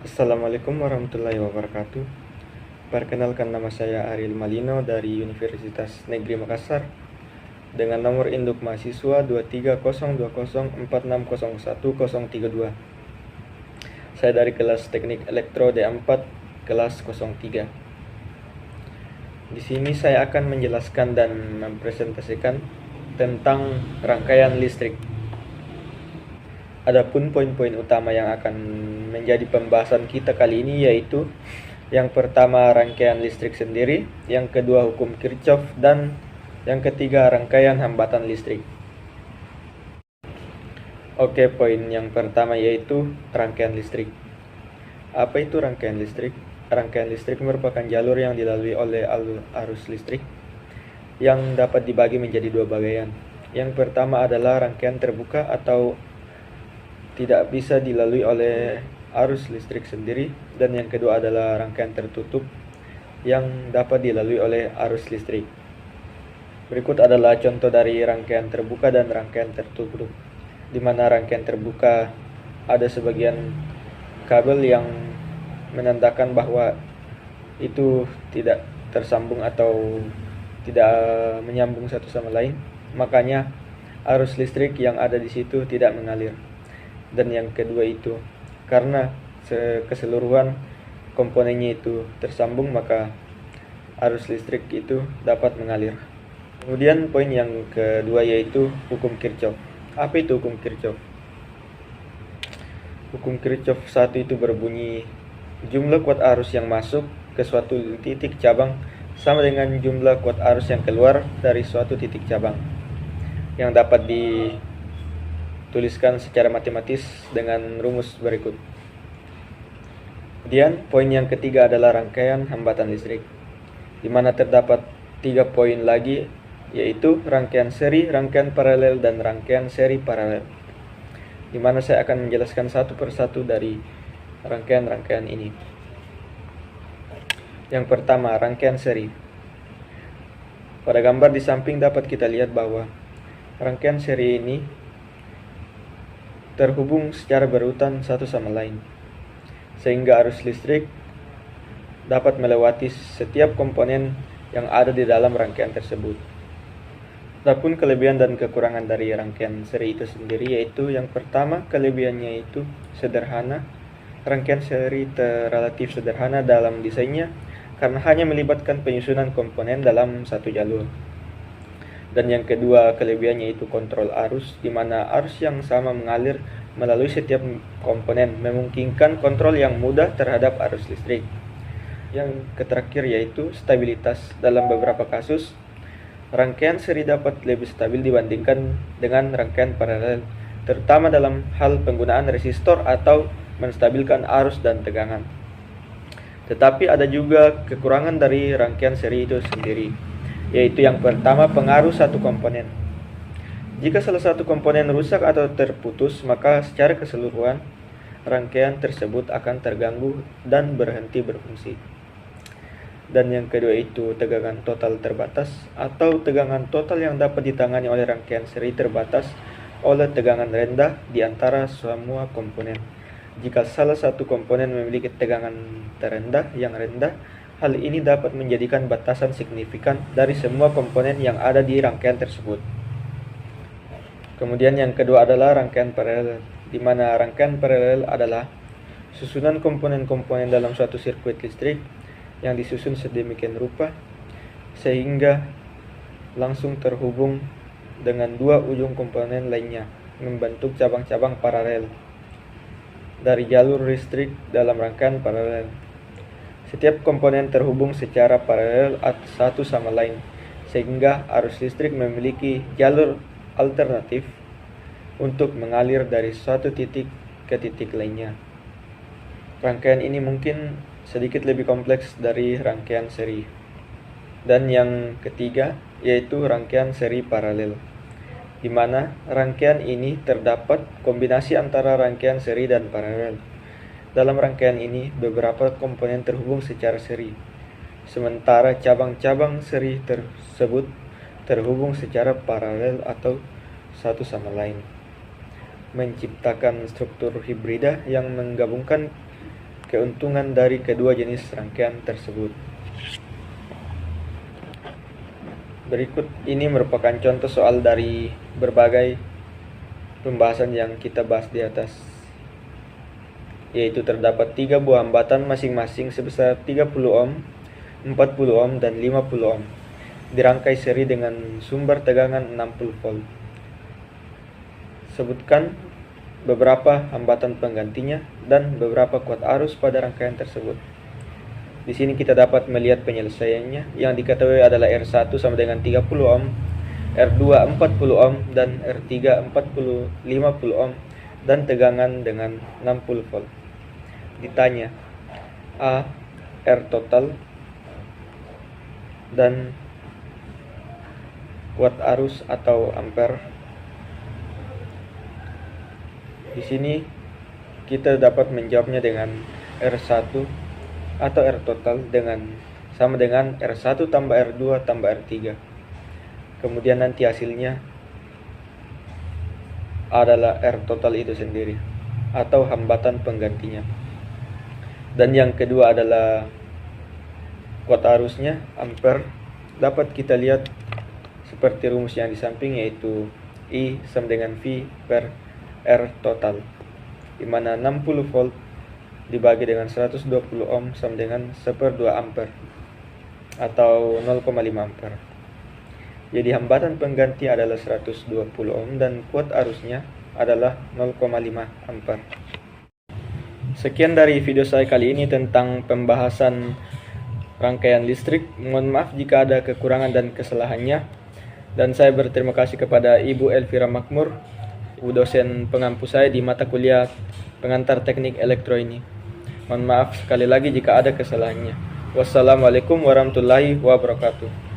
Assalamualaikum warahmatullahi wabarakatuh. Perkenalkan, nama saya Ariel Malino dari Universitas Negeri Makassar dengan nomor induk mahasiswa 2302046010032. Saya dari kelas Teknik Elektro D4 kelas 03. Di sini saya akan menjelaskan dan mempresentasikan tentang rangkaian listrik. Adapun poin-poin utama yang akan menjadi pembahasan kita kali ini yaitu yang pertama rangkaian listrik sendiri, yang kedua hukum Kirchhoff, dan yang ketiga rangkaian hambatan listrik. Oke, poin yang pertama yaitu rangkaian listrik. Apa itu rangkaian listrik? Rangkaian listrik merupakan jalur yang dilalui oleh arus listrik yang dapat dibagi menjadi dua bagian. Yang pertama adalah rangkaian terbuka atau tidak bisa dilalui oleh arus listrik sendiri, dan yang kedua adalah rangkaian tertutup yang dapat dilalui oleh arus listrik. Berikut adalah contoh dari rangkaian terbuka dan rangkaian tertutup, di mana rangkaian terbuka ada sebagian kabel yang menandakan bahwa itu tidak tersambung atau tidak menyambung satu sama lain, makanya arus listrik yang ada di situ tidak mengalir. Dan yang kedua itu karena keseluruhan komponennya itu tersambung, maka arus listrik itu dapat mengalir. Kemudian poin yang kedua yaitu hukum Kirchhoff. Apa itu hukum Kirchhoff? Hukum Kirchhoff satu itu berbunyi jumlah kuat arus yang masuk ke suatu titik cabang sama dengan jumlah kuat arus yang keluar dari suatu titik cabang, yang dapat dituliskan secara matematis dengan rumus berikut. Kemudian poin yang ketiga adalah rangkaian hambatan listrik, di mana terdapat 3 poin lagi, yaitu rangkaian seri, rangkaian paralel, dan rangkaian seri paralel, di mana saya akan menjelaskan satu persatu dari rangkaian-rangkaian ini. Yang pertama, rangkaian seri. Pada gambar di samping dapat kita lihat bahwa rangkaian seri ini terhubung secara berurutan satu sama lain, sehingga arus listrik dapat melewati setiap komponen yang ada di dalam rangkaian tersebut. Adapun kelebihan dan kekurangan dari rangkaian seri itu sendiri yaitu yang pertama, kelebihannya itu sederhana. Rangkaian seri relatif sederhana dalam desainnya karena hanya melibatkan penyusunan komponen dalam satu jalur. Dan yang kedua, kelebihannya itu kontrol arus, di mana arus yang sama mengalir melalui setiap komponen, memungkinkan kontrol yang mudah terhadap arus listrik. Yang terakhir yaitu stabilitas. Dalam beberapa kasus, rangkaian seri dapat lebih stabil dibandingkan dengan rangkaian paralel, terutama dalam hal penggunaan resistor atau menstabilkan arus dan tegangan. Tetapi ada juga kekurangan dari rangkaian seri itu sendiri, yaitu yang pertama, pengaruh satu komponen. Jika salah satu komponen rusak atau terputus, maka secara keseluruhan rangkaian tersebut akan terganggu dan berhenti berfungsi. Dan yang kedua itu tegangan total terbatas, atau tegangan total yang dapat ditangani oleh rangkaian seri terbatas oleh tegangan rendah di antara semua komponen. Jika salah satu komponen memiliki tegangan terendah yang rendah, hal ini dapat menjadikan batasan signifikan dari semua komponen yang ada di rangkaian tersebut. Kemudian yang kedua adalah rangkaian paralel, di mana rangkaian paralel adalah susunan komponen-komponen dalam suatu sirkuit listrik yang disusun sedemikian rupa sehingga langsung terhubung dengan dua ujung komponen lainnya, membentuk cabang-cabang paralel dari jalur listrik dalam rangkaian paralel. Setiap komponen terhubung secara paralel satu sama lain, sehingga arus listrik memiliki jalur alternatif untuk mengalir dari suatu titik ke titik lainnya. Rangkaian ini mungkin sedikit lebih kompleks dari rangkaian seri. Dan yang ketiga yaitu rangkaian seri paralel, di mana rangkaian ini terdapat kombinasi antara rangkaian seri dan paralel. Dalam rangkaian ini, beberapa komponen terhubung secara seri, sementara cabang-cabang seri tersebut terhubung secara paralel atau satu sama lain, menciptakan struktur hibrida yang menggabungkan keuntungan dari kedua jenis rangkaian tersebut. Berikut ini merupakan contoh soal dari berbagai pembahasan yang kita bahas di atas, yaitu terdapat 3 buah hambatan masing-masing sebesar 30 ohm, 40 ohm, dan 50 ohm, dirangkai seri dengan sumber tegangan 60 volt. Sebutkan beberapa hambatan penggantinya dan beberapa kuat arus pada rangkaian tersebut. Di sini kita dapat melihat penyelesaiannya, yang diketahui adalah R1 sama dengan 30 ohm, R2 40 ohm, dan R3 50 ohm, dan tegangan dengan 60 volt. Ditanya A. R total dan kuat arus atau ampere. Di sini kita dapat menjawabnya dengan R1 atau R total sama dengan R1 tambah R2 tambah R3. Kemudian nanti hasilnya adalah R total itu sendiri atau hambatan penggantinya. Dan yang kedua adalah kuat arusnya, ampere. Dapat kita lihat seperti rumus yang di samping, yaitu I sama dengan V per R total, di mana 60 volt dibagi dengan 120 ohm sama dengan 1/2 ampere atau 0,5 ampere. Jadi hambatan pengganti adalah 120 ohm dan kuat arusnya adalah 0,5 ampere. Sekian dari video saya kali ini tentang pembahasan rangkaian listrik. Mohon maaf jika ada kekurangan dan kesalahannya. Dan saya berterima kasih kepada Ibu Elvira Makmur, Ibu dosen pengampu saya di mata kuliah pengantar teknik elektro ini. Mohon maaf sekali lagi jika ada kesalahannya. Wassalamualaikum warahmatullahi wabarakatuh.